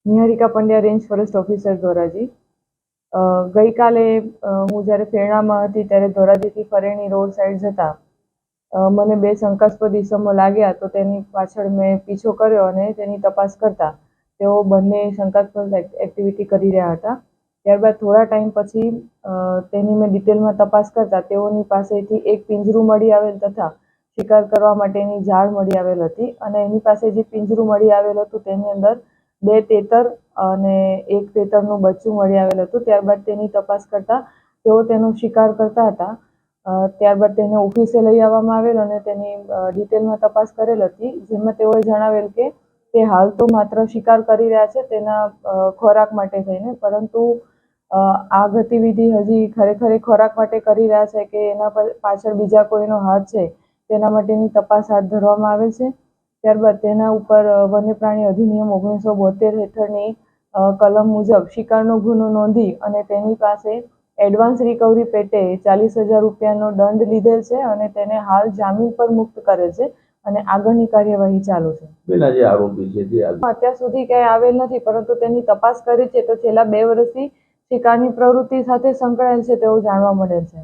Niharika Pandya, range forest officer Dhoraji. ગઈકાલે હું જ્યારે ફેરણામાં હતી ત્યારે ધોરાજીથી ફરેણી રોડ સાઈડ જતા મને બે શંકાસ્પદ ઇસમો લાગ્યા, તો તેની પાછળ મેં પીછો કર્યો અને તેની તપાસ કરતા તેઓ બંને શંકાસ્પદ એક્ટિવિટી કરી રહ્યા હતા। ત્યારબાદ થોડા ટાઈમ પછી તેની મેં ડિટેલમાં તપાસ કરતા તેઓની પાસેથી એક પિંજરું મળી આવેલ તથા શિકાર કરવા માટેની જાળ મળી આવેલ હતી અને એની પાસે જે પિંજરું મળી આવેલ હતું તેની અંદર બે તેતર અને એક તેતરનું બચ્ચું મળી આવેલ હતું। ત્યારબાદ તેની તપાસ કરતા તેઓ તેનો શિકાર કરતા હતા। ત્યારબાદ તેને ઓફિસે લઈ આવવામાં આવેલ અને તેની ડિટેલમાં તપાસ કરેલ હતી, જેમાં તેઓએ જણાવેલ કે તે હાલ તો માત્ર શિકાર કરી રહ્યા છે તેના ખોરાક માટે થઈને, પરંતુ આ ગતિવિધિ હજી ખરેખર ખોરાક માટે કરી રહ્યા છે કે એના પાછળ બીજા કોઈનો હાથ છે તેના માટેની તપાસ હાથ ધરવામાં આવે છે। ત્યારબાદ તેના ઉપર વન્ય પ્રાણી અધિનિયમ 1972 હેઠળની કલમ મુજબ શિકારનો ગુનો નોંધી અને તેની પાસે એડવાન્સ રિકવરી પેટે 40,000 રૂપિયાનો દંડ લીધેલ છે અને તેને હાલ જામીન પર મુક્ત કરેલ છે અને આગળની કાર્યવાહી ચાલુ છે। જે આરોપી છે તે અત્યાર સુધી ક્યાંય આવેલ નથી, પરંતુ તેની તપાસ કરી છે તો છેલ્લા 2 વર્ષથી શિકારની પ્રવૃત્તિ સાથે સંકળાયેલ છે તેવું જાણવા મળેલ છે।